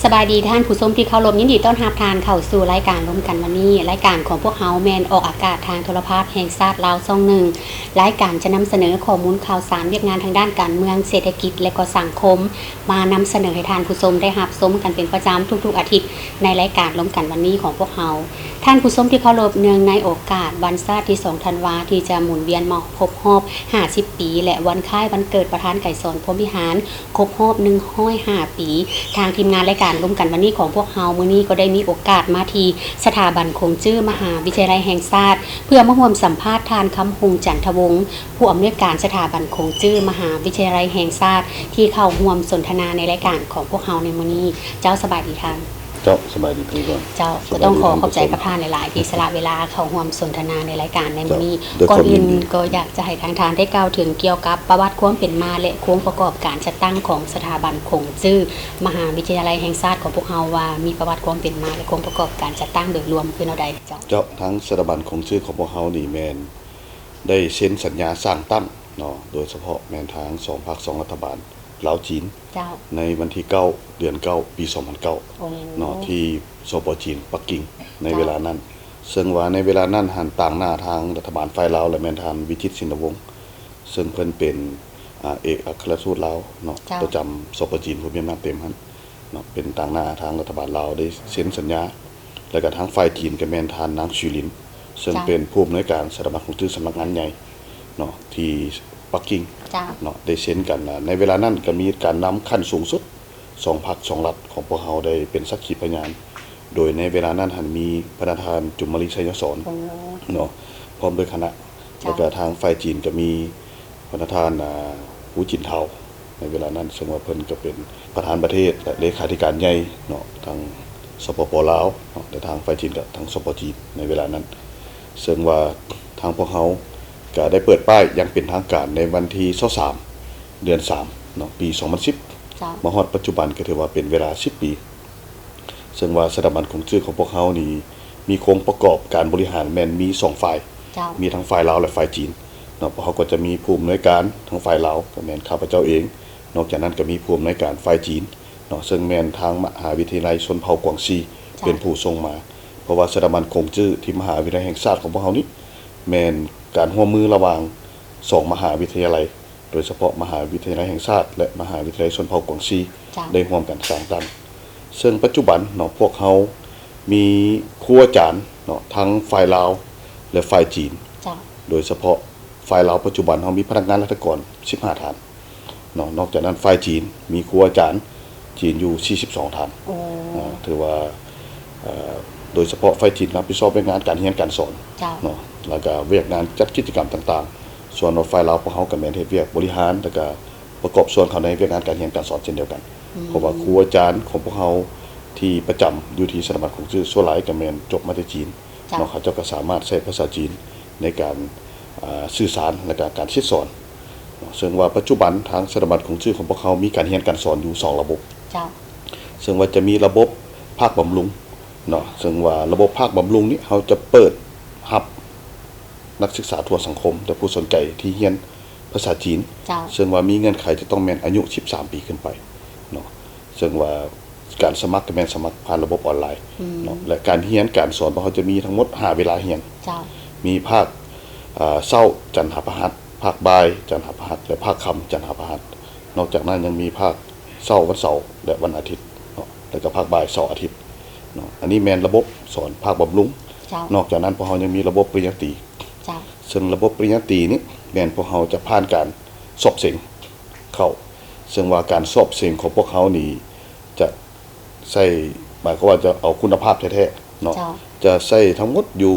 สบายดีท่านผู้ชมที่เคารพยินดีต้อนรับทานเข้าสู่รายการร่วมกันวันนี้รายการของพวกเฮาแมนออกอากาศทางโทรทัศน์แห่งชาติลาวช่องหนึ่งรายการจะนำเสนอข้อมูลข่าวสารเวียกงานทางด้านการเมืองเศรษฐกิจและก็สังคมมานำเสนอให้ท่านผู้ชมได้รับชมกันเป็นประจำทุกๆอาทิตย์ในรายการร่วมกันวันนี้ของพวกเฮาท่านผู้ชมที่เคารพเนื่องในโอกาสวันชาติที่2ธันวาที่จะหมุนเวียนมาครบรอบ50ปีและวันคล้ายวันเกิดประธานไก่สอนพรหมวิหารครบรอบ105ปีทางทีมงานรายการร่วมกันวันนี้ของพวกเฮามื้อนี้ก็ได้มีโอกาสมาที่สถาบันคงจื้อมหาวิทยาลัยแห่งชาติเพื่อมาร่วมสัมภาษณ์ทานคำฮงจันทวงศ์ผู้อำนวยการสถาบันคงจื้อมหาวิทยาลัยแห่งชาติที่เข้าร่วมสนทนาในรายการของพวกเฮาในมื้อนี้เจ้าสบายดีท่านเจ้าสบายดีทุกคนเจ้าก็ต้องขอบใจกับท่านหลายๆที่สละเวลาเข้าร่วมสนทนาในรายการในมื้อนี้ก่อนอื่นก็อยากจะให้ทางได้กล่าวถึงเกี่ยวกับประวัติความเป็นมาและโครงประกอบการจัดตั้งของสถาบันคงจื้อมหาวิทยาลัยแห่งชาติของพวกเฮาว่ามีประวัติความเป็นมาและโครงประกอบการจัดตั้งโดยรวมคือแนวใดเจ้าทั้งสถาบันคงจื้อของพวกเฮานี่แม่นได้เซ็นสัญญาสร้างตั้งเนาะโดยเฉพาะแม่นทาง2พรรค2รัฐบาลลาวจีนในวันที่9เดือน9ปี2009เนาะที่สปจีนปักกิ่งในเวลานั้นซึ่งว่าในเวลานั้นหันต่างหน้าทางรัฐบาลฝ่ายลาวและแม่นทางวิชิตสินวงศ์ซึ่งเพิ่นเป็นเอกอัครราชทูตลาวเนาะประจำสปจีนผู้มีอำนาจเต็มหั่นเนาะเป็นต่างหน้าทางรัฐบาลลาวได้เซ็นสัญญาแล้วก็ทางฝ่ายจีนก็แม่นทานนางชูหลินซึ่งเป็นผู้อำนวยการสถาบันคงจื้อสำนักงานใหญ่เนาะที่ปักกิ่งเนาะได้เซ็นกันในเวลานั้นก็มีการนำขั้นสูงสุด2พรรค2รัฐของพวกเฮาได้เป็นสักขีพยานโดยในเวลานั้นหันมีประธานจุมมลิชัยสอนเนาะพร้อมด้วยคณะแล้วก็ทางฝ่ายจีนก็มีประธานหูจินเทาในเวลานั้นซึ่งว่าเพิ่นก็เป็นประธานประเทศและเลขาธิการใหญ่เนาะทางสปปลาวเนาะและทางฝ่ายจีนก็ทางสปจีนในเวลานั้นซึ่งว่าทางพวกเฮาก็ได้เปิดป้ายอย่างเป็นทางการในวันที่23เดือน3เนาะปี2010มาฮอดปัจจุบันก็ถือว่าเป็นเวลา10ปีซึ่งว่าสถาบันคงจื้อของพวกเฮานี่มีโครงประกอบการบริหารแม่นมี2ฝ่ายมีทั้งฝ่ายลาวและฝ่ายจีนเนาะพวกเฮาก็จะมีผู้อำนวยการทั้งฝ่ายลาวก็แม่นข้าพเจ้าเองนอกจากนั้นก็มีผู้อำนวยการฝ่ายจีนเนาะซึ่งแม่นทางมหาวิทยาลัยชนเผ่ากวางซีเป็นผู้ส่งมาเพราะว่าสถาบันคงจื้อที่มหาวิทยาลัยแห่งชาติของพวกเฮานี่แม่นการร่วมมือระหว่าง2มหาวิทยาลัยโดยเฉพาะมหาวิทยาลัยแห่งชาติและมหาวิทยาลัยชนเผ่ากวางซีได้ร่วมกันสร้างตั้งซึ่งปัจจุบันเนาะพวกเฮามีครูอาจารย์เนาะทั้งฝ่ายลาวและฝ่ายจีนโดยเฉพาะฝ่ายลาวปัจจุบันเฮามีพนักงานราชการ15ท่านเนาะนอกจากนั้นฝ่ายจีนมีครูอาจารย์จีนอยู่42ท่านถือว่าโดยเฉพาะฝ่ายจีนรับผิดชอบงานการเรียนการสอนเนาะแล้วก็เวียกงานจัดกิจกรรมต่างๆส่วนฝ่ายลาวพวกเฮาก็แม่นเฮ็ดเวียกบริหารแล้วก็ประกอบส่วนเขาในเวียกงานการเรียนการสอนเช่นเดียวกันเพราะว่าครูอาจารย์ของพวกเฮาที่ประจำอยู่ที่สถาบันคงจื้อส่วนหลายก็แม่นจบมาจากจีนเนาะเขาเจ้าก็สามารถใช้ภาษาจีนในการสื่อสารและการสอนซึ่งว่าปัจจุบันทางสถาบันคงจื้อของพวกเฮามีการเรียนการสอนอยู่2ระบบซึ่งว่าจะมีระบบภาคบำรุงเนาะซึ่งว่าระบบภาคบำรุงนี้เฮาจะเปิดรับนักศึกษาทั่วสังคมและผู้สนใจที่เรียนภาษาจีนซึ่งว่ามีเงื่อนไขจะต้องแม่นอายุ13ปีขึ้นไปเนาะซึ่งว่าการสมัครก็แม่นสมัครผ่านระบบออนไลน์เนาะและการเรียนการสอนพวกเขาจะมีทั้งหมด5เวลาเรียนมีภาคเช้าจันทร์พฤหัสภาคบ่ายจันทร์พฤหัสและภาคค่ำจันทร์พฤหัสนอกจากนั้นยังมีภาคเช้าวันเสาร์และวันอาทิตย์เนาะแล้วก็ภาคบ่ายเสาร์อาทิตย์เนาะอันนี้แม่นระบบสอนภาคบำรุงนอกจากนั้นพวกเขายังมีระบบปริญญาตรีซึ่งระบบปริญญาตรีนี้แม่นพวกเขาจะผ่านการสอบเสียงเข้าซึ่งว่าการสอบเสียงของพวกเขานี่จะใช้หมายความว่าจะเอาคุณภาพแท้ๆเนาะจะใช้ทั้งหมดอยู่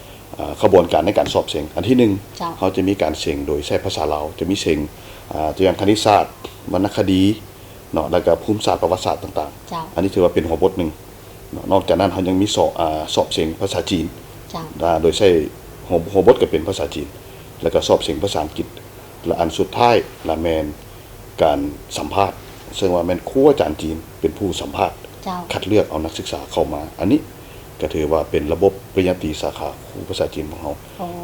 3ขบวนการในการสอบเสียงอันที่1เขาจะมีการเสียงโดยใช้ภาษาลาวจะมีเสียงตัวอย่างคณิตศาสตร์วรรณคดีเนาะแล้วก็ภูมิศาสตร์ประวัติศาสตร์ต่างๆอันนี้ถือว่าเป็นหัวบทนึงนอกจากนั้นเขายังมีสอบเสียงภาษาจีนโดยใช้หัวบทก็เป็นภาษาจีนแล้วก็สอบเสียงภาษาอังกฤษและอันสุดท้ายละแมนการสัมภาษณ์ซึ่งว่าแม่นครูอาจารย์จีนเป็นผู้สัมภาษณ์คัดเลือกเอานักศึกษาเข้ามาอันนี้ก็ถือว่าเป็นระบบปริญญาตรีสาขาครูภาษาจีนของเขา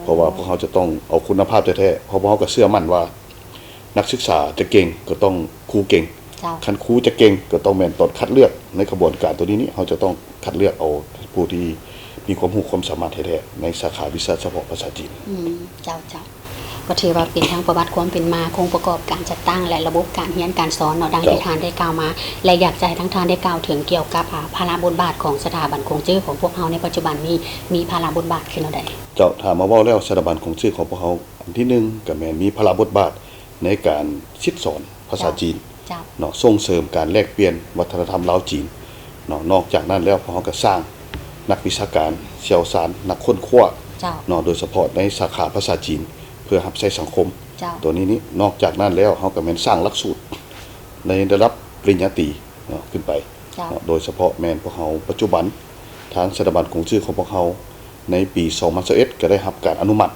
เพราะว่าพวกเขาจะต้องเอาคุณภาพแท้ๆเพราะว่าเขาก็เชื่อมั่นว่านักศึกษาจะเก่งก็ต้องครูเก่ง จ้า คันครูจะเก่งก็ต้องแม่นตอนคัดเลือกในกระบวนการตัวนี้เขาจะต้องคัดเลือกเอาผู้ที่มีความรู้ความสามารถแท้ๆในสาขาวิชาเฉพาะภาษาจีนเจ้าก็ถือว่าเป็นทั้งประวัติความเป็นมาโครงประกอบการจัดตั้งและระบบการเรียนการสอนเนาะดังที่ทานได้กล่าวมาและอยากจะให้ทั้งทานได้กล่าวถึงเกี่ยวกับภาระบทบาทของสถาบันคงจื้อของพวกเฮาในปัจจุบันนี้มีภาระบทบาทขึ้นเท่าใดเจ้าถามมาเว้าแล้วสถาบันคงจื้อของพวกเฮาอันที่1ก็แม่นมีภาระบทบาทในการคิดสอนภาษาจีนเนาะส่งเสริมการแลกเปลี่ยนวัฒนธรรมลาวจีนเนาะนอกจากนั้นแล้วพวกเฮาก็สร้างนักวิชาการเชี่ยวชาญนักค้นคว้าเนาะโดยเฉพาะในสาขาภาษาจีนเพื่อรับใช้สังคมตัวนี้นอกจากนั้นแล้วเฮาก็แม่นสร้างหลักสูตรในระดับปริญญาตรีเนาะขึ้นไปโดยเฉพาะแม่นพวกเฮาปัจจุบันทางสถาบันคงจื้อของพวกเฮาในปี2021ก็ได้รับการอนุมัติ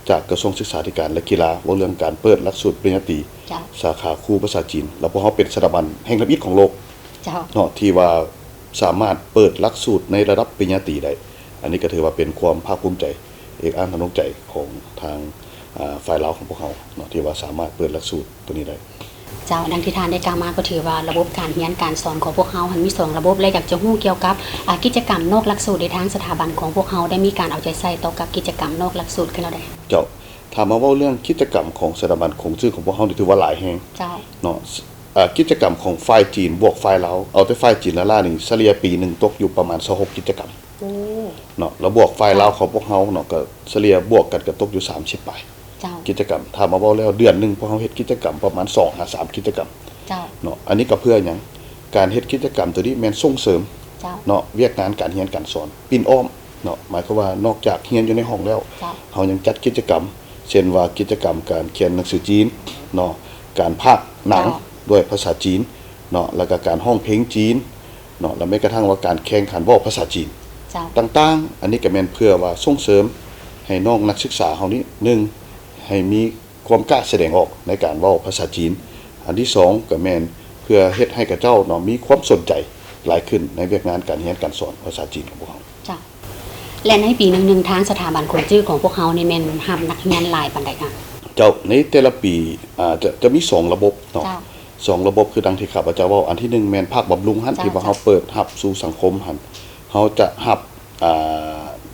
จากกระทรวงศึกษาธิการและกีฬาว่าเรื่องการเปิดหลักสูตรปริญญาตรีสาขาครูภาษาจีนแล้วพวกเฮาเป็นสถาบันแห่งลำอิดของโลกเนาะที่ว่าสามารถเปิดหลักสูตรในระดับปริญญาตรีได้อันนี้ก็ถือว่าเป็นความภาคภูมิใจเอกอัครนกใจของทางฝ่ายลาวของพวกเขาเนาะที่ว่าสามารถเปิดหลักสูตรตัวนี้ได้เจ้าดังที่ทานได้กล่าวมาก็ถือว่าระบบการเรียนการสอนของพวกเฮาหันมี2ระบบและอยากจะฮู้เกี่ยวกับกิจกรรมนอกหลักสูตรในทางสถาบันของพวกเฮาได้มีการเอาใจใส่ต่อกับกิจกรรมนอกหลักสูตรขึ้นแล้วได้เจ้าถามมาว่าเรื่องกิจกรรมของสถาบันคงจื้อของพวกเฮานี่ถือว่าหลายแฮงเจ้าเนาะกิจกรรมของฝ่ายจีนบวกฝ่ายลาวเอาแต่ฝ่ายจีนละล่านี่เฉลี่ยปีนึงตกอยู่ประมาณ26กิจกรรมเนาะแล้วบวกฝ่ายลาวของพวกเฮาเนาะก็เฉลี่ยบวกกันก็ตกอยู่30ปลายกิจกรรมถามมาว่าแล้วเดือนนึงพวกเฮาเฮ็ดกิจกรรมประมาณ2-3กิจกรรมเนาะอันนี้ก็เพื่อหยังการเฮ็ดกิจกรรมตัวนี้แม่นส่งเสริมเนาะเวียกงานการเรียนการสอนปิ่นอ้อมเนาะหมายความว่านอกจากเรียนอยู่ในห้องแล้วเฮายังจัดกิจกรรมเช่นว่ากิจกรรมการเขียนหนังสือจีนเนาะการพากย์หนังด้วยภาษาจีนเนาะแล้วก็การร้องเพลงจีนเนาะแล้วแม้กระทั่งว่าการแข่งขันเว้าภาษาจีนต่างๆอันนี้ก็แม่นเพื่อว่าส่งเสริมให้น้องนักศึกษาเฮานี้1ให้มีความกล้าแสดงออกในการเว้าภาษาจีนอันที่2ก็แม่นเพื่อเฮ็ดให้กับเจ้าเนาะมีความสนใจหลายขึ้นในเวียกงานการเรียนการสอนภาษาจีนของพวกเฮาจ้ะและในปีนึงทางสถาบันคงจื้อของพวกเฮานี่แม่นรับนักเรียนหลายปานใดคะเจ้าในแต่ละปีจะมี2ระบบเนาะ2ระบบคือดังที่ข้าพเจ้าเว้าอันที่1แม่นภาคบำรุงหั่นที่ว่าเฮาเปิดรับสู่สังคมหั่นเฮาจะรับ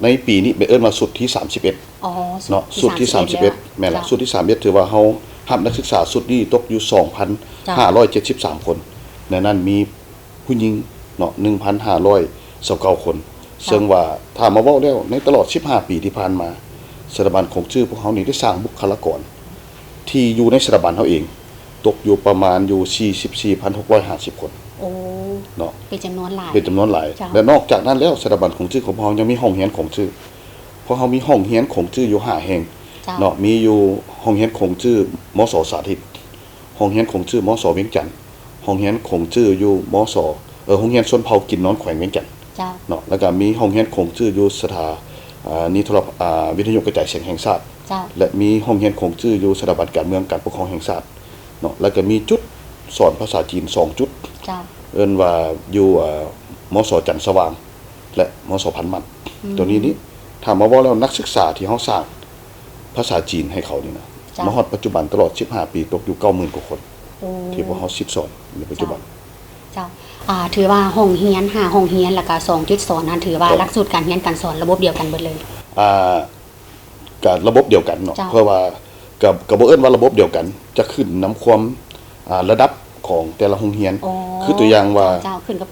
ในปีนี้เอิ้นว่าสุดที่31เนาะสุดที่31แม่นล่ะสุดที่31ถือว่าเฮารับนักศึกษาสุดนี้ตกอยู่ 2,573 คนในนั้นมีผู้หญิงเนาะ 1,529 คนซึ่งว่าถ้ามาเว้าแล้วในตลอด15ปีที่ผ่านมาสถาบันคงจื้อพวกเฮานี่ได้สร้างบุคลากรที่อยู่ในสถาบันเฮาเองตกอยู่ประมาณอยู่ 44,650 คนเนาะเป็นจำนวนหลายและนอกจากนั้นแล้วสถาบันคงจื้อของพวกเฮายังมีห้องเรียนคงจื้อเพราะเฮามีห้องเรียนคงจื้ออยู่5แห่งเนาะมีอยู่ห้องเรียนคงจื้อมส.สาธิตห้องเรียนคงจื้อมส.เวียงจันทน์ห้องเรียนคงจื้ออยู่มส.ห้องเรียนชนเผ่ากินนอนแขวงเวียงจันทน์เนาะแล้วก็มีห้องเรียนคงจื้ออยู่สถานีโทรวิทยุกระจายเสียงแห่งชาติและมีห้องเรียนคงจื้ออยู่สถาบันการเมืองการปกครองแห่งชาติเนาะแล้วก็มีจุดสอนภาษาจีน2จุดเอิ้นว่าอยู่มส.จันทร์สว่างและมส.พันมันตัวนี้นี่ถามมาว่าแล้วนักศึกษาที่เฮาสร้างภาษาจีนให้เขานี่นะมาฮอดปัจจุบันตลอด15ปีตกอยู่ 90,000 กว่าคนที่พวกเฮาสิสอนในปัจจุบันเจ้าถือว่าห้องเรียน5ห้องเรียนแล้วก็2จุดสอนนั้นถือว่าหลักสูตรการเรียนการสอนระบบเดียวกันเบิดเลยการระบบเดียวกันเนาะเพราะว่าก็บ่เอิ้นว่าระบบเดียวกันจะขึ้นนำความระดับของแต่ละโรงเรียนคือตัวอย่างว่าขึ้นกับ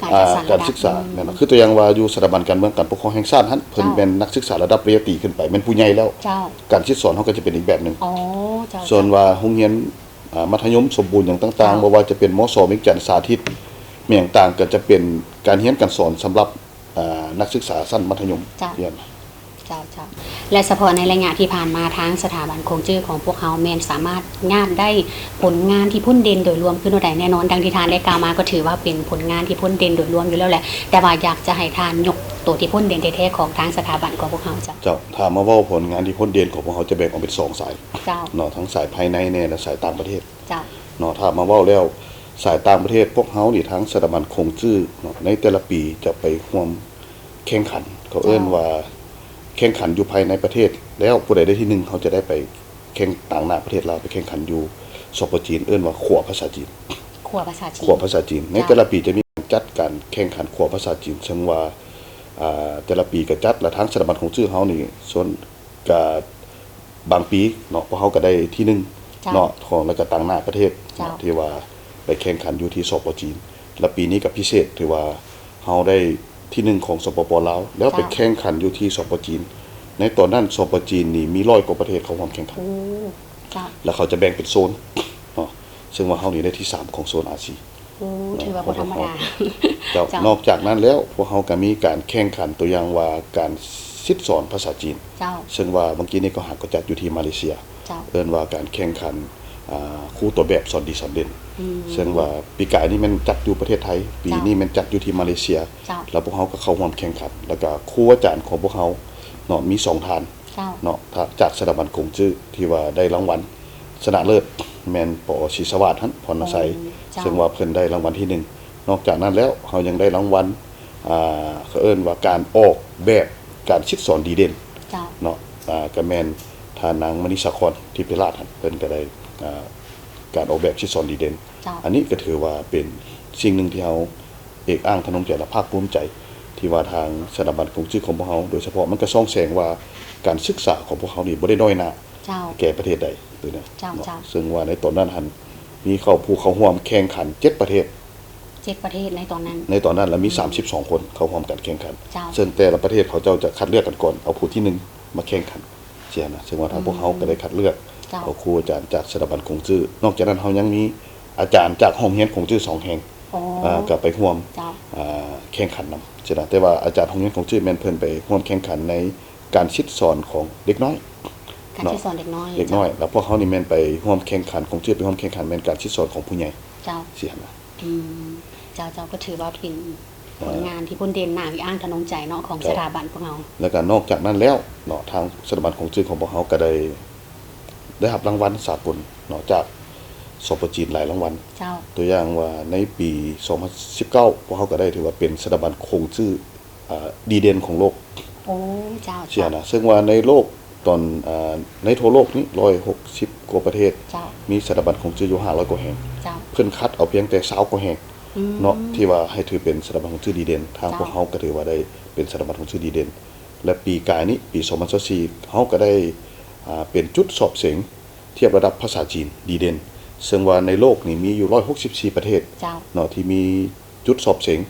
การศึกษาแม่นคือตัวอย่างว่าอยู่สถาบันการเมืองการปกครองแห่งชาติหั่นเพิ่นเป็นนักศึกษาระดับปริญญาตรีขึ้นไปแม่นผู้ใหญ่แล้วการคิดสอนเฮาก็จะเป็นอีกแบบนึงส่วนว่าโรงเรียนมัธยมสมบูรณ์อย่างต่างๆบ่ว่าจะเป็นมส.เวียงจันทน์สาธิตเมียงต่างก็จะเป็นการเรียนการสอนสำหรับนักศึกษาชั้นมัธยมเรียนและเฉพาะในระยะที่ผ่านมาทางสถาบันคงจื้อของพวกเฮาแม่นสามารถงานได้ผลงานที่พ้นเด่นโดยรวมขึ้นได้แน่นอนดังที่ทานได้กล่าวมาก็ถือว่าเป็นผลงานที่พ้นเด่นโดยรวมอยู่แล้วแหละแต่ว่าอยากจะให้ทานยกตัวที่พ้นเด่นแท้ๆของทางสถาบันของพวกเฮาเจ้าถามมาว่าผลงานที่พ้นเด่นของพวกเฮาจะแบ่งออกเป็น2สายเนาะทั้งสายภายในแน่และสายต่างประเทศเนาะถ้ามาเว้าแล้วสายต่างประเทศพวกเฮานี่ทั้งสถาบันคงจื้อเนาะในแต่ละปีจะไปร่วมแข่งขันเขาเอิ้นว่าแข่งขันอยู่ภายในประเทศแล้วผู้ใดได้ที่1เขาจะได้ไปแข่งต่างประเทศลาวไปแข่งขันอยู่สปจีนเอิ้นว่าขัวภาษาจีน ครัวภาษาจีน ขวบภาษาจีนในแต่ละปีจะมีการจัดการแข่งขันขวบภาษาจีนซึ่งว่าแต่ละปีก็จัดและทั้งสถาบันของชื่อเฮานี่ส่วนก็บางปีเนาะพวกเฮาก็ได้ที่หนึ่งเนาะของแล้วก็ต่างหน้าประเทศเนาะที่ว่าไปแข่งขันอยู่ที่สปปจีนและปีนี้ก็พิเศษถือว่าเฮาได้ที่หนึ่งของสปปลาวแล้วไปแข่งขันอยู่ที่สปปจีนในตอนนั้นสปปจีนนี่มี100กว่าประเทศเข้าร่วมแข่งขันแล้วเขาจะแบ่งเป็นโซนเนาะซึ่งว่าเฮานี่ได้ที่3ของโซนอาเซียนถือว่าบ่ธรรมดา นอกจากนั้นแล้วพวกเขาก็มีการแข่งขันตัวอย่างว่าการซิดสอนภาษาจีนซึ่งว่าเมื่อกี้นี้ก็จัดอยู่ที่มาเลเซียเอิ้นว่าการแข่งขันครูตัวแบบสอนดีสอนเด่นซึ่งว่าปีกายนี้มันจัดอยู่ประเทศไทยปีนี้มันจัดอยู่ที่มาเลเซียแล้วพวกเขาก็เข้าร่วมแข่งขันแล้วก็ครูอาจารย์ของพวกเขาเนาะมี2ท่านเนาะจากสถาบันกงจื้อที่ว่าได้รางวัลชนะเลิศแม่นปอศิสวัสดิ์พรณไสซึ่งว่าเพิ่นได้รางวัลที่1นอกจากนั้นแล้วเฮายังได้รางวัลเขาเอิ้นว่าการออกแบบการคิดสอนดีเด่นเนาะก็แม่นทานางมณิสาครที่พิราชเพิ่นก็ได้การออกแบบคิดสอนดีเด่นอันนี้ก็ถือว่าเป็นสิ่งหนึ่งที่เฮาเอกอ้างทนงใจและภาคภูมิใจที่ว่าทางสถาบันกงจื้อของพวกเฮาโดยเฉพาะมันก็ส่องแสงว่าการศึกษาของพวกเฮานี่บ่ได้น้อยหน้าแก่ประเทศใดด้วยนะซึ่งว่าในตอนนั้นมีเข้าร่วมแข่งขัน7ประเทศในตอนนั้นแล้วมี32คนเข้าร่วมกันแข่งขันซึ่งแต่ละประเทศเขาเจ้าจะคัดเลือกกันก่อนเอาผู้ที่1มาแข่งขันเสียนะซึ่งว่าทางพวกเฮาก็ได้คัดเลือกเอาครูอาจารย์จากสถาบันกงจื้อนอกจากนั้นเฮายังมีอาจารย์จากห้องเรียนกงจื้อ2แห่งก็ไปร่วมแข่งขันนำใช่นะแต่ว่าอาจารย์ห้องเรียนกงจื้อแม่นเพิ่นไปร่วมแข่งขันในการคิดสอนของเด็กน้อยการคิดสอนเด็กน้อยแล้วพวกเฮานี่แม่นไปร่วมแข่งขันกงจื้อไปร่วมแข่งขันแม่นการคิดสอนของผู้ใหญ่เสียนะเจ้าก็ถือว่าเป็นผลงานที่พ้นเด่นหน้าวิอ้างทนงใจเนาะของสถาบันพวกเราแล้วก็นอกจากนั้นแล้วเนาะทางสถาบันของชื่อของพวกเราก็ได้รับรางวัลสากลเนาะจากสปปจีนหลายรางวัลตัวอย่างว่าในปี2019พวกเราก็ได้ถือว่าเป็นสถาบันคงชื่อดีเด่นของโลกเสียนะซึ่งว่าในโลกตอนในทั่วโลกนี้160กว่าประเทศมีสถาบันคงชื่ออยู่500กว่าแห่งเพิ่นคัดเอาเพียงแต่20กว่าแห่งเนาะที่ว่าให้ถือเป็นสถาบันของชื่อดีเด่นทางพวกเฮาก็ถือว่าได้เป็นสถาบันของชื่อดีเด่นและปีกายนี้ปี2024เฮาก็ได้เป็นจุดสอบเสียงเทียบระดับภาษาจีนดีเด่นซึ่งว่าในโลกนี่มีอยู่164ประเทศเนาะที่มีจุดสอบเสียง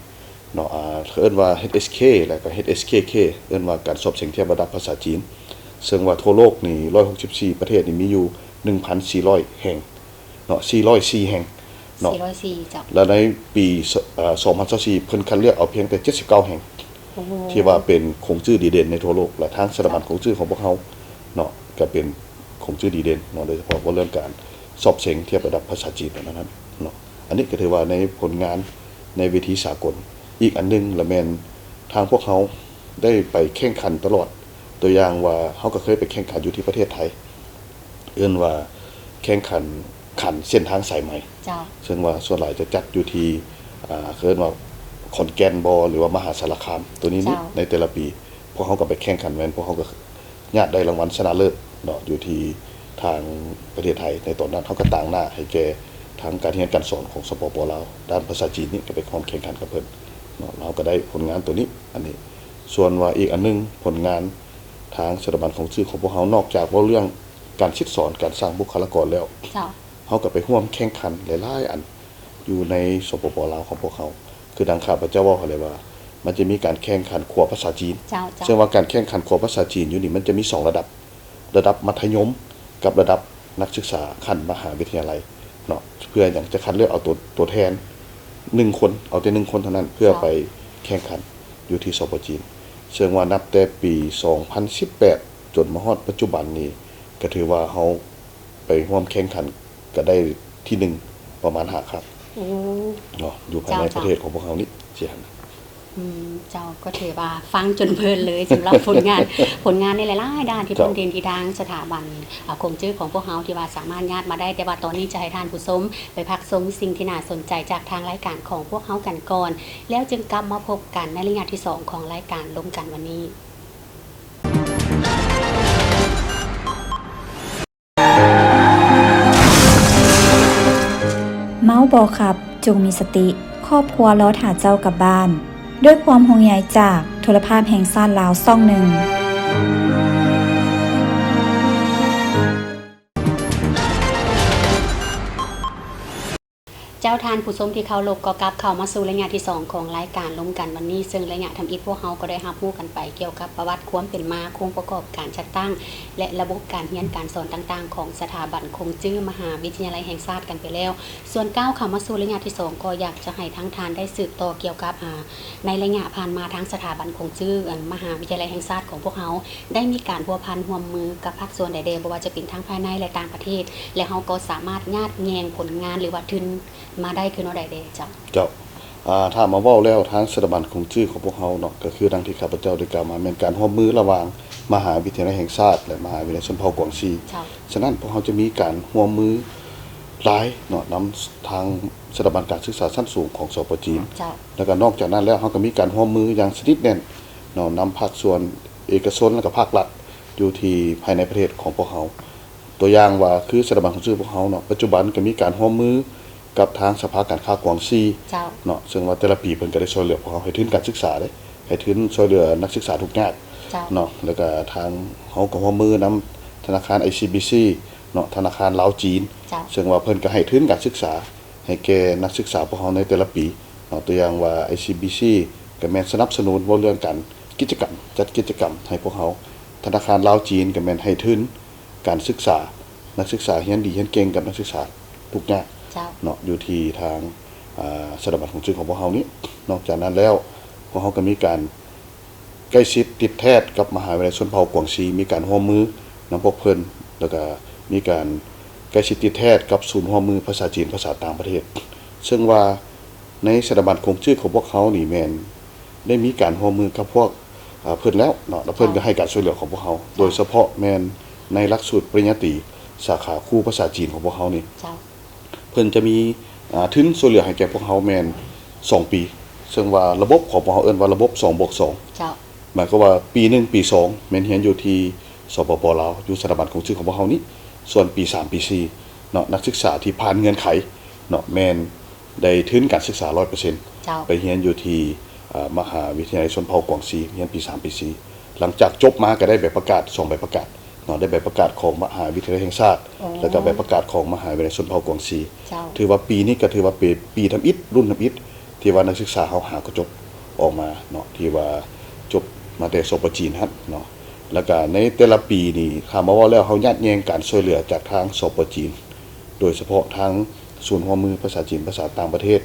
เนาะเอิ้นว่า HSK แล้วก็ HSKK เอิ้นว่าการสอบเสียงเทียบระดับภาษาจีนซึ่งว่าทั่วโลกนี่164ประเทศนี่มีอยู่ 1,400 แห่งเนาะ404แห่งเนาะ404จ้ะแล้วในปี2024เพิ่นคัดเลือกเอาเพียงแต่79แห่งที่ว่าเป็นคงชื่อดีเด่นในทั่วโลกและทางสถาบันคงชื่อของพวกเฮาเนาะก็เป็นคงชื่อดีเด่นเนาะโดยเฉพาะว่าเรื่องการสอบเสียงเทียบระดับภาษาจีนนั้นเนาะอันนี้ก็ถือว่าในผลงานในเวทีสากลอีกอันนึงละแม่นทางพวกเฮาได้ไปแข่งขันตลอดตัวอย่างว่าเฮาก็เคยไปแข่งขันอยู่ที่ประเทศไทยเอิ้นว่าแข่งขันเส้นทางสายใหม่ซึ่งว่าส่วนหลายจะจัดอยู่ที่เอิ้นว่าขอนแก่นบ่หรือว่ามหาสารคามตัวนี้ในแต่ละปีพวกเฮาก็ไปแข่งขันแม่นพวกเฮาก็ญาติได้รางวัลชนะเลิศเนาะอยู่ที่ทางประเทศไทยในตอนนั้นเฮาก็ต่างหน้าให้แก่ทางการเรียนการสอนของสปปลาวด้านภาษาจีนนี่ก็ไปแข่งขันกับเพิ่นเนาะเราก็ได้ผลงานตัวนี้อันนี้ส่วนว่าอีกอันนึงผลงานทางสถาบันของชื่อของพวกเฮานอกจากว่าเรื่องการคิดสอนการสร้างบุคลากรแล้วเฮาก็ไปร่วมแข่งขันหลายๆอันอยู่ในสปปลาวของพวกเขาคือดังข้าพเจ้าว่าเลยว่ามันจะมีการแข่งขันขัวภาษาจีนซึ่งว่าการแข่งขันขัวภาษาจีนอยู่นี่มันจะมี2ระดับมัธยมกับระดับนักศึกษาขั้นมหาวิทยาลัยเนาะเพื่ออย่างจะคัดเลือกเอาตัวแทน1คนเอาแต่1คนเท่านั้นเพื่อไปแข่งขันอยู่ที่สปปจีนซึ่งว่านับแต่ปี2018จนมาฮอดปัจจุบันนี้ก็ถือว่าเฮาไปร่วมแข่งขันก็ได้ที่1ประมาณ5ครับเนาะอยู่ภายในประเทศของพวกเขานี่เสียเจ้าก็ถือว่าฟังจนเพลินเลยสำหรับผลงานในหลายๆด้านที่พ้นเด่นที่ทางสถาบันคงชื่อของพวกเฮาที่ว่าสามารถญาติมาได้แต่ว่าตอนนี้จะให้ท่านผู้ชมไปพักชมสิ่งที่น่าสนใจจากทางรายการของพวกเฮากันก่อนแล้วจึงกลับมาพบกันในรายงานที่2ของรายการล้มกันวันนี้เมาส์บอครับ จงมีสติครอบครัวรอถ่าเจ้ากลับบ้านด้วยความห่วงใยจากโทรภาพแห่งชาติลาวช่องหนึ่งเจ้าทานผู้ชมที่เคารพก็กลับเข้ามาสู่รายงานที่2ของรายการล้มกันวันนี้ซึ่งรายงานทำอิฐพวกเฮาก็ได้รับรู้กันไปเกี่ยวกับประวัติความเป็นมาโครงประกอบการจัดตั้งและระบบการเรียนการสอนต่างๆของสถาบันคงจื้อมหาวิทยาลัยแห่งชาติกันไปแล้วส่วนก้าวเข้ามาสู่รายงานที่2ก็อยากจะให้ทั้งทานได้สืบต่อเกี่ยวกับในรายงานผ่านมาทั้งสถาบันคงจื้อมหาวิทยาลัยแห่งชาติของพวกเฮาได้มีการพัวพันร่วมมือกับภาคส่วนใดๆบ่ว่าจะเป็นทั้งภายในและต่างประเทศและเฮาก็สามารถญาติแยงผลงานหรือว่าทุนมาได้คือเนาะใดๆเจ้าถ้ามาเว้าแล้วทางสถาบันคงจื้อของพวกเฮาเนาะก็คือดังที่ข้าพเจ้าได้กล่าวมาเป็นการร่วมมือระหว่างมหาวิทยาลัยแห่งชาติและมหาวิทยาลัยชนเผ่ากวางซีฉะนั้นพวกเฮาจะมีการร่วมมือหลายเนาะนำทางสถาบันการศึกษาชั้นสูงของสปจีนแล้วก็นอกจากนั้นแล้วเฮาก็มีการร่วมมืออย่างสนิทแน่นเนาะนำภาคส่วนเอกชนและก็ภาครัฐอยู่ที่ภายในประเทศของพวกเฮาตัวอย่างว่าคือสถาบันคงจื้อพวกเฮาเนาะปัจจุบันก็มีการร่วมมือกับทางสภาการค้ากวางซีเนาะซึ่งว่าแต่ละปีเพิ่นก็ได้ช่วยเหลือพวกเฮาให้ทุนการศึกษาเด้ให้ทุนช่วยเหลือนักศึกษาทุกด้านเนาะแล้วก็ทางเฮาก็ร่วมมือนำธนาคาร ICBC เนาะธนาคารลาวจีนซึ่งว่าเพิ่นก็ให้ทุนการศึกษาให้แก่นักศึกษาพวกเฮาในแต่ละปีเนาะตัวอย่างว่า ICBC ก็แม่นสนับสนุนเรื่องการกิจกรรมจัดกิจกรรมให้พวกเฮาธนาคารลาวจีนก็แม่นให้ทุนการศึกษานักศึกษาเรียนดีเรียนเก่งกับนักศึกษาทุกด้านเนาะอยู่ที่ทางสถาบันของชื่อของพวกเฮานี้นอกจากนั้นแล้วพวกเฮาก็มีการใกล้ชิดติดแทศกับมหาวิทยาลัยชนเผ่ากวางซีมีการร่วมมือนำพวกเพิ่นแล้วก็มีการใกล้ชิดติดแทศกับศูนย์ร่วมมือภาษาจีนภาษาต่างประเทศซึ่งว่าในสถาบันคงชื่อของพวกเขานี่แม่นได้มีการร่วมมือกับพวกเพิ่นแล้วเนาะแล้วเพิ่นก็ให้การช่วยเหลือของพวกเฮาโดยเฉพาะแม่นในหลักสูตรปริญญาตรีสาขาครูภาษาจีนของพวกเฮานี่เพิ่นจะมีทุนช่วยเหลือให้แก่พวกเฮาแม่น2ปีซึ่งว่าระบบของพวกเฮาเอิ้นว่าระบบ 2+2 หมายความว่าปี1ปี2แม่นเรียนอยู่ที่สปป.ลาวอยู่สถาบันคงชื่อของพวกเฮานี้ส่วนปี3ปี4เนาะนักศึกษาที่ผ่านเงื่อนไขเนาะแม่นได้ทุนการศึกษา 100% ไปเรียนอยู่ที่มหาวิทยาลัยชนเผ่ากวางซีเรียนปี3ปี4หลังจากจบมาก็ได้ใบประกาศ2ใบประกาศเนาะได้ใบประกาศของมหาวิทยาลัยแห่งชาติแล้วก็ใบประกาศของมหาวิทยาลัยชนเผ่ากวางซีถือว่าปีนี้ก็ถือว่าเป็นปีทำอิฐรุ่นทำอิฐที่ว่านักศึกษาเฮาหาก็จบออกมาเนาะที่ว่าจบมาแต่สปจีนครับเนาะแล้วก็ในแต่ละปีนี่คำว่าแล้วเฮายัดแยงการช่วยเหลือจากทางสปจีนโดยเฉพาะทางศูนย์ร่วมมือภาษาจีนภาษาต่างประเทศ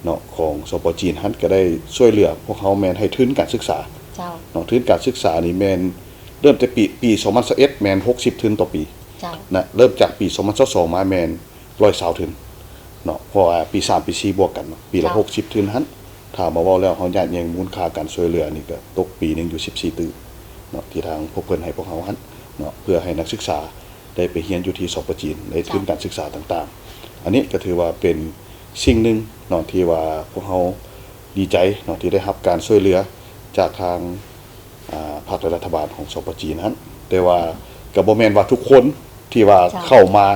เนาะของสปจีนฮั่นก็ได้ช่วยเหลือพวกเฮาแม่นให้ทุนการศึกษาเนาะทุนการศึกษานี่แม่นเริ่มแต่ปี2021แม่น60ทุนต่อปีนะเริ่มจากปี2022มาแม่น120ทุนเนาะเพราะว่าปี3ปี4บวกกันปีละ60ทุนหั่นถ้ามาเว้าแล้วเฮาญาติแยงมูลค่าการช่วยเหลือนี่ก็ตกปีนึงอยู่14ตื้อเนาะที่ทางพวกเพิ่นให้พวกเฮาหั่นเนาะเพื่อให้นักศึกษาได้ไปเรียนอยู่ที่สปจีนในทุนการศึกษาต่างๆอันนี้ก็ถือว่าเป็นสิ่งหนึ่งเนาะที่ว่าพวกเฮาดีใจเนาะที่ได้รับการช่วยเหลือจากทางภาครัฐบาลของสปจีนนั้นแต่ว่าก็บ่แม่นว่าทุกคนที่ว่าเข้ามา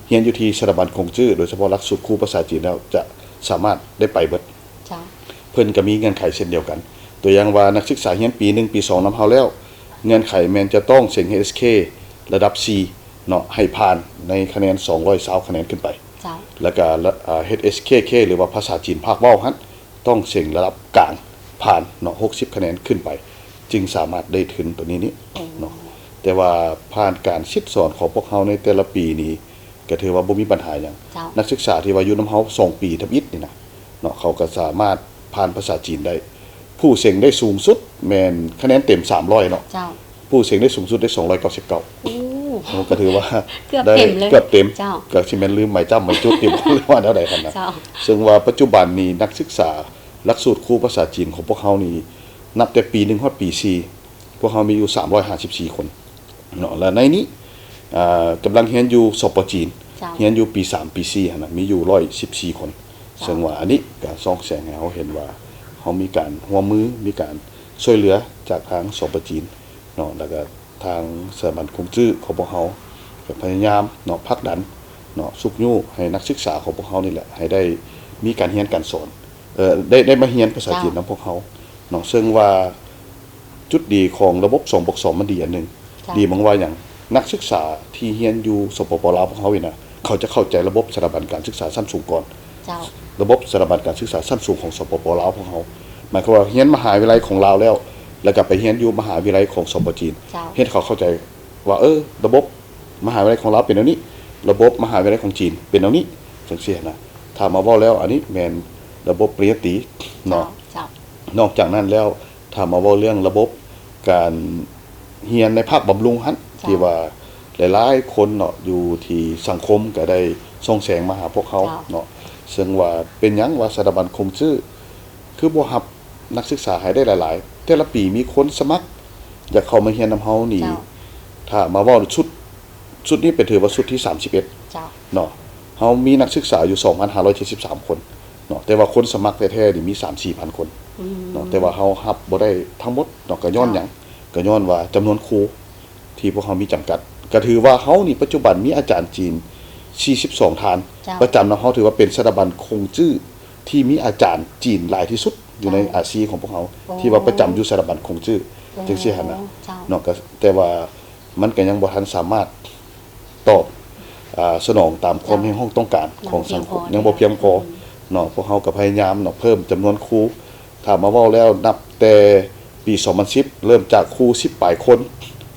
เรียนอยู่ที่สถาบันคงจื้อโดยเฉพาะหลักสูตรครูภาษาจีนแล้วจะสามารถได้ไปเบิดเพิ่นก็มีเงื่อนไขเช่นเดียวกันตัวอย่างว่านักศึกษาเรียนปี1ปี2นำเฮาแล้วเงื่อนไขแม่นจะต้องเสียง HSK ระดับ C เนาะให้ผ่านในคะแนน220คะแนนขึ้นไปแล้วก็HSKK หรือว่าภาษาจีนภาคเว้าหั่นต้องเสียงระดับกลางผ่านเนาะ60คะแนนขึ้นไปจึงสามารถได้ทุนตัวนี้เนาะแต่ว่าผ่านการคิดสอนของพวกเฮาในแต่ละปีนี้ก็ถือว่าบ่มีปัญหาหยังนักศึกษาที่ว่าอยู่นำเฮา2ปีทำอิฐนี่นะเนาะเขาก็สามารถผ่านภาษาจีนได้ผู้เสียงได้สูงสุดแม่นคะแนนเต็ม300เนาะผู้เสียงได้สูงสุดได้299ก็ถือว่าได้เกือบเต็มก็สิแม่นลืมหมายจำหมายจุดที่บ่รู้ว่าเท่าใดคั่นนะซึ่งว่าปัจจุบันนี้นักศึกษาหลักสูตรครูภาษาจีนของพวกเฮานี่นับแต่ปี1ฮอดปี4พวกเฮามีอยู่354คนเนาะแล้วในนี้กำลังเรียนอยู่สปจีนเรียนอยู่ปี3ปี4หั่นน่ะมีอยู่114คนซึ่งว่าอันนี้ก็ส่องแสงให้เฮาเห็นว่าเฮามีการร่วมมือมีการช่วยเหลือจากทางสปจีนเนาะแล้วก็ทางสถาบันคงจื้อของพวกเฮาก็พยายามเนาะผลักดันเนาะสุกยู่ให้นักศึกษาของพวกเฮานี่แหละให้ได้ มีการเรียนการสอนได้มาเรียนภาษาจีนนำพวกเขาเนาะซึ่งว่าจุดดีของระบบ2 บวก 2มันดีอันนึงดีมองว่าอย่างนักศึกษาที่เรียนอยู่สปปลาวพวกเขานี่นะเขาจะเข้าใจระบบสถาบันการศึกษาชั้นสูงก่อนระบบสถาบันการศึกษาชั้นสูงของสปปลาวพวกเขาหมายความว่าเรียนมหาวิทยาลัยของลาวแล้วก็ไปเรียนอยู่มหาวิทยาลัยของสปปจีนเฮ็ดเขาเข้าใจว่าระบบมหาวิทยาลัยของลาวเป็นแนวนี้ระบบมหาวิทยาลัยของจีนเป็นแนวนี้จังซี่นะถ้ามาเว้าแล้วอันนี้แม่นระบบปริญญาตรีเนาะนอกจากนั้นแล้วถ้ามาเว้าเรื่องระบบการเรียนในภาคบำรุงหั่นที่ว่าหลายๆคนเนาะอยู่ที่สังคมก็ได้ส่งแสงมาหาพวกเขาเนาะซึ่งว่าเป็นหยังว่าสถาบันคงชื่อคือบ่รับนักศึกษาให้ได้หลายๆแต่ละปีมีคนสมัครอยากเข้ามาเรียนนำเฮานี่ถ้ามาเว้าชุดนี้เป็นถือว่าชุดที่31เนาะเฮามีนักศึกษาอยู่ 2,573 คนเนาะแต่ว่าคนสมัครแท้ๆนี่มี 3-4,000 คนเนาะแต่ว่าเฮารับบ่ได้ทั้งหมดเนาะก็ย้อนหยังก็ย้อนว่าจำนวนครูที่พวกเฮามีจำกัดก็ถือว่าเฮานี่ปัจจุบันมีอาจารย์จีน42 ท่านประจำเนาะเฮาถือว่าเป็นสถาบันคงชื่อที่มีอาจารย์จีนหลายที่สุดอยู่ในอาเซียนของพวกเฮาที่ว่าประจำอยู่สถาบันคงชื่อจังซี่หั่นน่ะเนาะก็แต่ว่ามันก็ยังบ่ทันสามารถตอบสนองตามความที่เฮาต้องการของสังคมยังบ่เพียงพอเนาะพวกเฮาก็พยายามเนาะเพิ่มจำนวนครูถ้ามาเว้าแล้วนับแต่ปี2010เริ่มจากครู10ปลายคน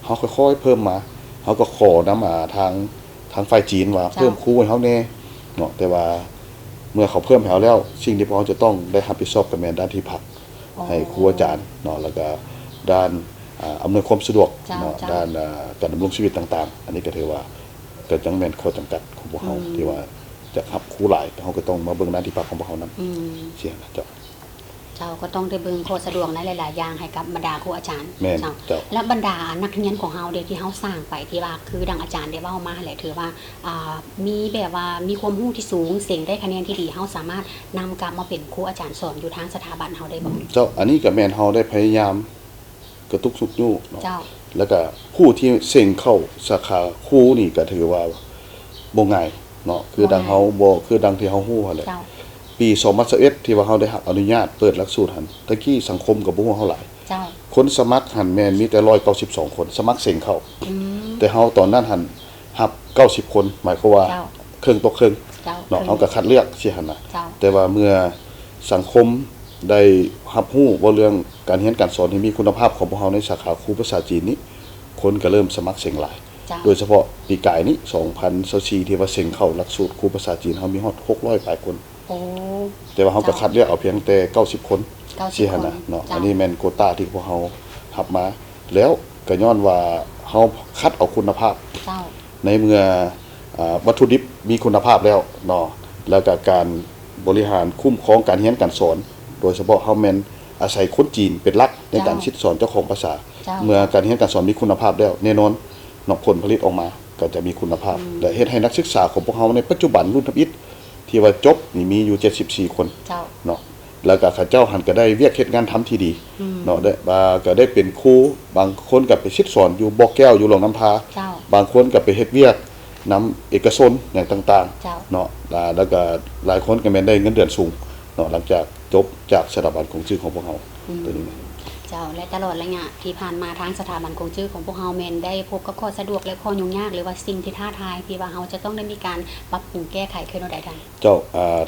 เฮาค่อยๆเพิ่มมาเฮาก็ขอนำทางฝ่ายจีนว่าเพิ่มครูให้เฮาแน่เนาะแต่ว่าเมื่อเขาเพิ่มให้เฮาแล้วสิ่งที่พวกเฮาจะต้องได้รับผิดชอบก็แม่นด้านที่พักให้ครูอาจารย์เนาะแล้วก็ด้านอำนวยความสะดวกเนาะด้านการดำรงชีวิตต่างๆอันนี้ก็ถือว่าก็จังแม่นข้อจำกัดของพวกเฮาที่ว่าจะรับครูหลายเฮาก็ต้องมาเบิ่งด้านที่พักของพวกเฮานำเสียนะเจ้าก็ต้องได้เบิ่งข้อสะดวกในหลายๆอย่างให้กับบรรดาครูอาจารย์เจ้าและบรรดานักเรียนของเฮาเด้ที่เฮาสร้างไปที่ว่าคือดังอาจารย์ได้เว้ามาแหละถือว่ามีแบบว่ามีความรู้ที่สูงเสียงได้คะแนนที่ดีเฮาสามารถนำกลับมาเป็นครูอาจารย์สอนอยู่ทางสถาบันเฮาได้บ่เจ้าอันนี้ก็แม่นเฮาได้พยายามกระตุกสุกยู่เนาะแล้วก็ผู้ที่เซ็งเข้าสาขาครูนี่ก็ถือว่าบ่ง่ายเนาะคือดังเฮาบ่คือดังที่เฮาฮู้หั่นแหละปี2021ที่ว่าเฮาได้รับอนุญาตเปิดหลักสูตรหั่นตะกี้สังคมก็บ่ฮู้เฮาหลายคนสมัครหั่นแม่นมีแต่192คนสมัครเซ็งเข้าแต่เฮาตอนนั้นหั่นรับ90คนหมายความว่าครึ่งต่อครึ่งเนาะเฮาก็คัดเลือกสิหั่นน่ะแต่ว่าเมื่อสังคมได้รับรู้ว่าเรื่องการเรียนการสอนที่มีคุณภาพของพวกเฮาในสาขาครูภาษาจีนนี้คนก็เริ่มสมัครเซ็งหลายโดยเฉพาะปีกายนี้2024ที่ว่าเซ็งเข้าหลักสูตรครูภาษาจีนเฮามีฮอด600ปลายคนแต่ว่าเฮาก็คัดเลือกเอาเพียงแต่90คนสิหั่นน่ะเนาะอันนี้แม่นโควตาที่พวกเฮารับมาแล้วก็ย้อนว่าเฮาคัดเอาคุณภาพในเมื่อวัตถุดิบมีคุณภาพแล้วเนาะแล้วก็การบริหารคุ้มครองการเรียนการสอนโดยเฉพาะเฮาแม่นอาศัยคนจีนเป็นหลักในการคิดสอนเจ้าของภาษาเมื่อการเรียนการสอนมีคุณภาพแล้วแน่นอนเนาะผลผลิตออกมาก็จะมีคุณภาพและเฮ็ดให้นักศึกษาของพวกเฮาในปัจจุบันรุ่นทับอิฐที่ว่าจบนี่มีอยู่74คนเนาะแล้วก็เขาเจ้าหันก็ได้เวียกเฮ็ดงานทำที่ดีเนาะได้ก็ได้เป็นครูบางคนก็ไปคิดสอนอยู่บ่อแก้วอยู่หลวงน้ำพาบางคนก็ไปเฮ็ดเวียกนำเอกชนอย่างต่างๆเนาะแล้วก็หลายคนก็แม่นได้เงินเดือนสูงเนาะหลังจากจบจากสถาบันคงชื่อของพวกเฮาตัวนี้เจ้าและตลอดระยะที่ผ่านมาทางสถาบันคงชื่อของพวกเฮาแม่นได้พบกับข้อสะดวกและข้อยุ่งยากหรือว่าสิ่งที่ท้าทายที่ว่าเฮาจะต้องได้มีการปรับปรุงแก้ไขขึ้นเอาใดทางเจ้า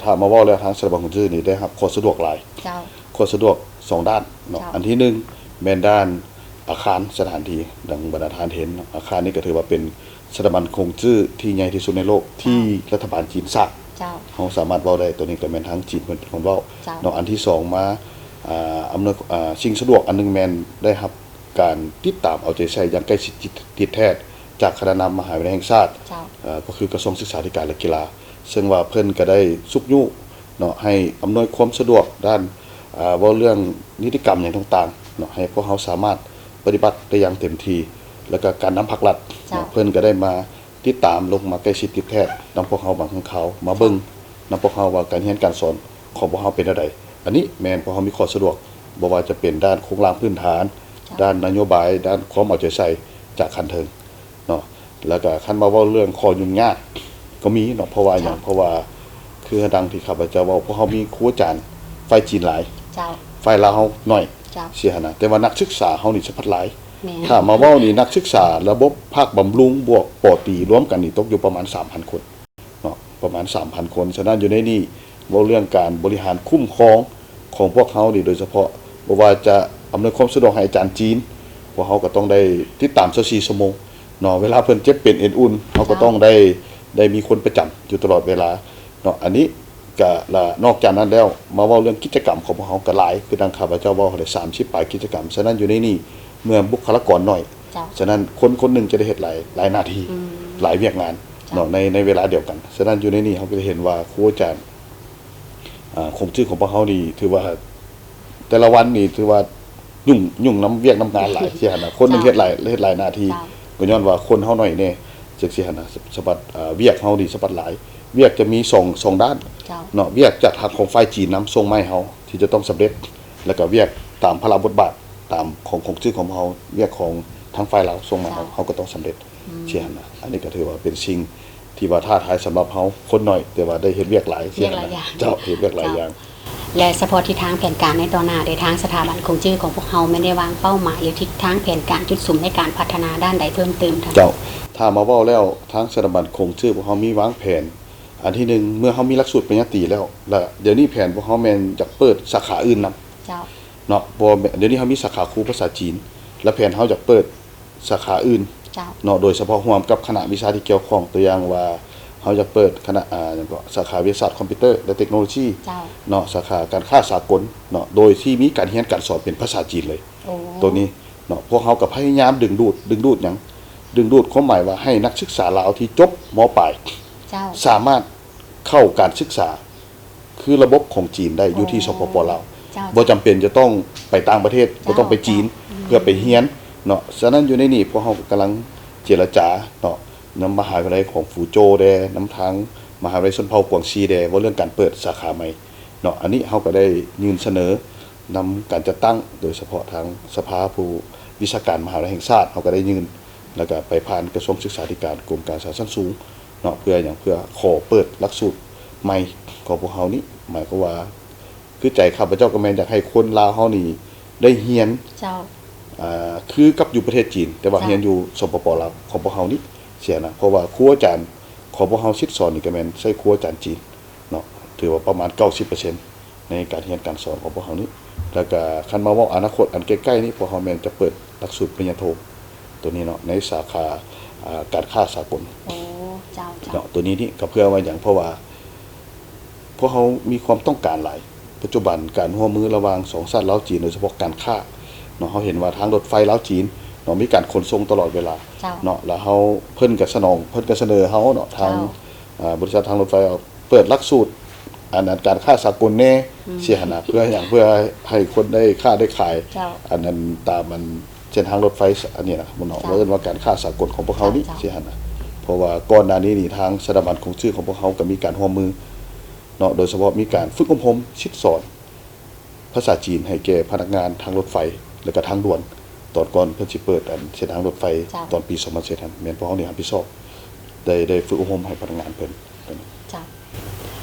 ถ้ามาเว้าแล้วทางสถาบันคงชื่อนี่ได้รับข้อสะดวกหลายเจ้าข้อสะดวก2ด้านเนาะอันที่1แม่นด้านอาคารสถานที่ดังบรรดาท่านเห็นอาคารนี้ก็ถือว่าเป็นสถาบันคงชื่อที่ใหญ่ที่สุดในโลกที่รัฐบาลจีนสร้างเฮาสามารถเว้าได้ตัวนี้ก็แม่นทางจีนเพิ่นเป็นคนเว้าเนาะอันที่2มาอำนวยสิ่งสะดวกอันนึงแม่นได้รับการติดตามเอาใจใส่อย่างใกล้ชิดติดแท้จากคณะนำมหาวิทยาลัยแห่งชาติก็คือกระทรวงศึกษาธิการและกีฬาซึ่งว่าเพิ่นก็ได้สุกยุเนาะให้อำนวยความสะดวกด้านเว้าเรื่องนิติกรรมอย่างต่างๆเนาะให้พวกเฮาสามารถปฏิบัติได้อย่างเต็มที่แล้วก็การนำภาครัฐเพิ่นก็ได้มาติดตามลงมาใกล้ชิดติดแท้นำพวกเฮาบางครั้งเขามาเบิ่งนำพวกเฮาว่าการเรียนการสอนของพวกเฮาเป็นจังได๋อันนี้แม่นพวกเฮามีข้อสะดวกบ่ว่าจะเป็นด้านโครงสร้างพื้นฐานด้านนโยบายด้านความเอาใจใส่จากขั้นถึงเนาะแล้วก็คันมาเว้าเรื่องข้อยุ่งยากก็มีเนาะเพราะว่าหยังเพราะว่า คือดังที่ข้าพเจ้าเว้าเพราะเฮามีครูอาจารย์ฝ่ายจีนหลาย เจ้า ฝ่ายลาวเฮาน้อย เจ้า เสียนะแต่ว่านักศึกษาเฮานี่สะพัดหลาย แม่ ถ้ามาเว้านี่นักศึกษาระบบภาคบำรุงบวกปอตรีรวมกันนี่ตกอยู่ประมาณ 3,000 คนเนาะประมาณ 3,000 คนฉะนั้นอยู่ในนี้เว้าเรื่องการบริหารคุ้มครองของพวกเฮานี่โดยเฉพาะบ่ว่าจะอำนวยความสะดวกให้อาจารย์จีนพวกเฮาก็ต้องได้ติดตาม24ชั่วโมงเนาะเวลาเพิ่นเจ็บเป็นเอ็นอุ่นเฮาก็ต้องได้มีคนประจำอยู่ตลอดเวลาเนาะอันนี้ก็ละนอกจากนั้นแล้วมาเว้าเรื่องกิจกรรมของพวกเฮาก็หลายคือดังข้าพเจ้าเว้าได้30ปลายกิจกรรมฉะนั้นอยู่ในนี้เมื่อบุคลากรน้อย เจ้า ฉะนั้นคนหนึ่งจะได้เฮ็ดหลายหน้าที่หลายเวียกงานเนาะในเวลาเดียวกันฉะนั้นอยู่ในนี้เฮาก็จะเห็นว่าครูอาจารย์คงชื่อของพวกเฮานี่ถือว่าแต่ละวันนี่ถือว่ายุ่งน้ำเวียกน้ำงานหลายเสียหั่นน่ะคนหนึงเฮ็ดหลายหน้าที่ก็ย้อนว่าคนเฮาน้อยแน่จังซี่หั่นน่ะสะบัดเวียกเฮานี่สะบัดหลายเวียกจะมี2ด้าน เจ้า เนาะเวียกจากทางของฝ่ายจีนนำส่งมาให้เฮาที่จะต้องสำเร็จแล้วก็เวียกตามพระบทบาทตามของชื่อของเฮาเวียกของทางฝ่ายเราส่งมาเฮาก็ต้องสำเร็จเช่นนะอันนี้ก็ถือว่าเป็นสิ่งที่ว่าท้าทายสำหรับเฮาคนน้อยแต่ว่าได้เฮ็ดเวียกหลายเช่นนะเจ้าเฮ็ดเวียกหลายอย่าง และเฉพาะทิศทางแผนการในตอนหน้าในทางสถาบันคงชื่อของพวกเราไม่ได้วางเป้าหมายหรือทิศทางแผนการจุดสุ่มในการพัฒนาด้านใดเพิ่มเติมทั้ง เจ้าถ้ามาเว้าแล้วทางสถาบันคงชื่อพวกเฮามีวางแผนอันที่1เมื่อเฮามีหลักสูตรปริญญาตรีแล้วเดี๋ยวนี้แผนพวกเฮาแม่นอยากเปิดสาขาอื่นนํ เจ้า เนาะบ่เดี๋ยวนี้เฮามีสาขาครูภาษาจีนและแผนเฮาอยากเปิดสาขาอื่น เจ้า เนาะโดยเฉพาะร่วมกับคณะวิชาที่เกี่ยวข้องตัวอย่างว่าเฮาจะเปิดคณะหยังก็สาขาวิทยาศาสตร์คอมพิวเตอร์และเทคโนโลยี เจ้า เนาะสาขาการค้าสากลเนาะโดยที่มีการเรียนการสอนเป็นภาษาจีนเลย โอ้ ตัวนี้เนาะพวกเฮาก็พยายามดึงดูดหยังดึงดูดความหมายว่าให้นักศึกษาลาวที่จบมปลาย เจ้า สามารถเข้าการศึกษาคือระบบของจีนได้อยู่ที่สปปลาว เจ้า บ่จำเป็นจะต้องไปต่างประเทศบ่ต้องไปจีนเพื่อไปเรียนเนาะฉะนั้นอยู่ในนี้พวกเฮาก็กำลังเจรจาเนาะนำมหาวิทยาลัยของฟูโจวแดนำทางมหาวิทยาลัยชนเผ่ากวางซีแดว่าเรื่องการเปิดสาขาใหม่เนาะอันนี้เฮาก็ได้ยื่นเสนอนำการจัดตั้งโดยเฉพาะทางสภาผู้วิชาการมหาวิทยาลัยแห่งชาติเฮาก็ได้ยื่นแล้วก็ไปผ่านกระทรวงศึกษาธิการกรมการศึกษาชั้นสูงเนาะเพื่อขอเปิดหลักสูตรใหม่ของพวกเฮานี้หมายความว่าคือใจข้าพเจ้าก็แม่นอยากให้คนลาวเฮานี่ได้เรียน เจ้า คือกับอยู่ประเทศจีน แต่ว่าเรียนอยู่สปปลาวของพวกเฮานี่เสียนะเพราะว่าครูอาจารย์ของพวกเฮาชิดสอนนี่ก็แม่นใช้ครูอาจารย์จีนเนาะถือว่าประมาณ 90% ในการเรียนการสอนของพวกเฮานี่แล้วก็คันมาเว้าอนาคตอันใกล้ๆนี้พวกเฮาแม่นจะเปิดหลักสูตรปริญญาโทตัวนี้เนาะในสาขาการค้าสากล โอ้เจ้า เนาะตัวนี้นี่ก็เพื่อว่าหยังเพราะว่าพวกเฮามีความต้องการหลายปัจจุบันการร่วมมือระหว่าง2ชาติลาวจีนโดยเฉพาะการค้าเนาะเฮาเห็นว่าทางรถไฟลาวจีนเนาะมีการขนส่งตลอดเวลา เจ้า เนาะแล้วเฮาเพิ่นก็เสนอเฮาเนาะทาง เจ้า บริษัททางรถไฟเปิดหลักสูตรอันนั้นการค้าสากลแน่เสียหนนะเพื่ออย่างเพื่อให้คนได้ค้าได้ขาย เจ้า อันนั้นตามมันเส้นทางรถไฟอันนี้นะมันเนาะ เจ้า ว่าเอิ้นว่าการค้าสากลของพวกเฮานี่ เจ้า เสียหนนะเพราะว่าก่อนหน้านี้นี่ทางสถาบันของชื่อของพวกเฮาก็มีการร่วมมือเนาะโดยเฉพาะมีการฝึกอบรมชิดสอนภาษาจีนให้แก่พนักงานทางรถไฟและก็ทางด่วนตอนก่อนเพิ่นสิเปิดอันเส้นทางรถไฟ เจ้า ตอนปี2007นั่นแม่นพวกเฮานี่รับผิดชอบได้ฝึกอบรมให้พนักงานเพิ่น เจ้า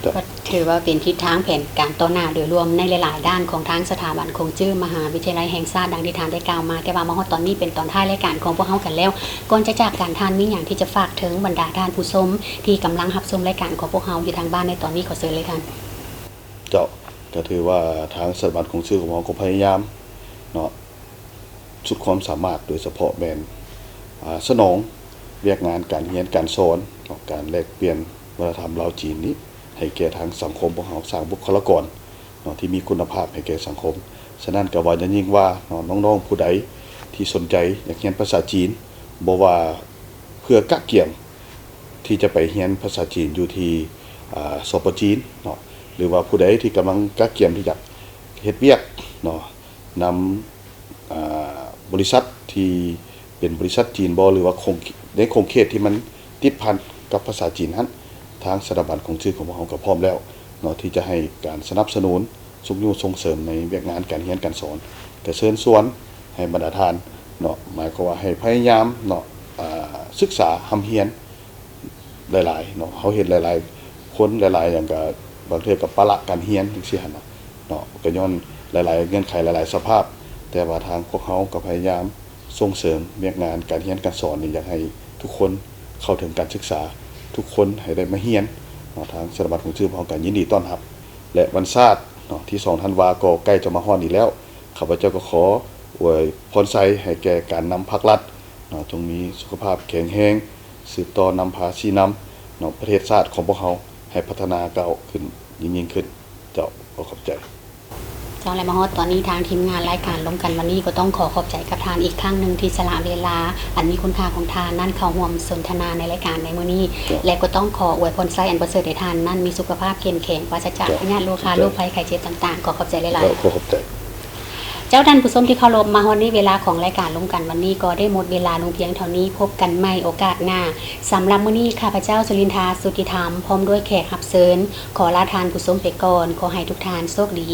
เจ้า ก็ถือว่าเป็นทิศทางแผนการต่อหน้าโดยรวมในหลาย ๆ ด้านของทางสถาบันคงชื่อมหาวิทยาลัยแห่งชาติดังที่ทานได้กล่าวมาแต่ว่ามาฮอดตอนนี้เป็นตอนท้ายรายการของพวกเฮากันแล้วก่อนจะจากการทานมีอย่างที่จะฝากถึงบรรดาท่านผู้ชมที่กำลังรับชมรายการของพวกเฮาอยู่ทางบ้านในตอนนี้ขอเชิญเลยค่ะ เจ้าก็ถือว่าทางสถาบันของชื่อของเราก็พยายามเนาะสุดความสามารถโดยเฉพาะแมนสนองเรียกงานการเรียนการสอนเนาะการแลกเปลี่ยนวัฒนธรรมลาวจีนนี้ให้แก่ทางสังคมของเราสร้างบุคลากรเนาะที่มีคุณภาพให้แก่สังคมฉะนั้นก็ว่าอย่างยิ่งว่าเนาะน้องๆผู้ใดที่สนใจอยากเรียนภาษาจีนบ่ว่าเพื่อกะเกี่ยมที่จะไปเรียนภาษาจีนอยู่ที่สปจีนเนาะหรือว่าผู้ใดที่กำลังกะเกี่ยมที่อยากเฮ็ดเวียกเนาะนำบริษัทที่เป็นบริษัทจีนบ่หรือว่าในคงเขตที่มันติดพันกับภาษาจีนนั้นทางสถาบันของชื่อของพวกเราก็พร้อมแล้วเนาะที่จะให้การสนับสนุนส่งเสริมในเวียกงานการเรียนการสอนก็เชิญชวนให้บรรดาท่านเนาะหมายความว่าให้พยายามเนาะศึกษาหำเรียนหลายๆเนาะเขาเห็นหลายๆคนหลายๆอย่างก็ บางเทื่อก็ปะละการเรียนจังซี่หั่นน่ะเนาะก็ย้อนหลายๆเงื่อนไขหลายๆสภาพแต่ว่าทางพวกเฮาก็พยายามส่งเสริมเวียกงานการเรียนการสอนนี่อยากให้ทุกคนเข้าถึงการศึกษาทุกคนให้ได้มาเรียนเนาะทางสถาบันของชื่อพร้อมกันยินดีต้อนรับและวันชาติเนาะที่2ธันวาคมก็ใกล้จะมาฮอดอีกแล้วข้าพเจ้าก็ขออวยพรไสให้แก่การนำภาครัฐเนาะจงมีสุขภาพแข็งแรงสืบต่อนำพาชี้นำเนาะประเทศชาติของพวกเฮาให้พัฒนาก้าวขึ้นยิ่งขึ้นเจ้าขอบใจเจ้าและมาฮอดตอนนี้ทางทีมงานรายการล้มกันวันนี้ก็ต้องขอบใจกับทานอีกครั้งหนึ่งที่สละเวลาอันมีคุณค่าของทานนั่นเข้าร่วมสนทนาในรายการในมื้อนี้และก็ต้องขออวยพรไซอันประเสริฐให้ทานนั่นมีสุขภาพเข้มแข็งปราศจากพยาธิโรคโรคภัยไข้เจ็บต่างๆขอบใจหลายๆขอบใจเจ้าท่านผู้ชมที่เคารพมาฮอดนี้เวลาของรายการล้มกันวันนี้ก็ได้หมดเวลาลงเพียงเท่านี้พบกันใหม่โอกาสหน้าสำหรับมื้อนี้ข้าพเจ้าสุรินทราสุทธิธรรมพร้อมด้วยแขกรับเชิญขอลาทานผู้ชมไปก่อนขอให้ทุกท่านโชคดี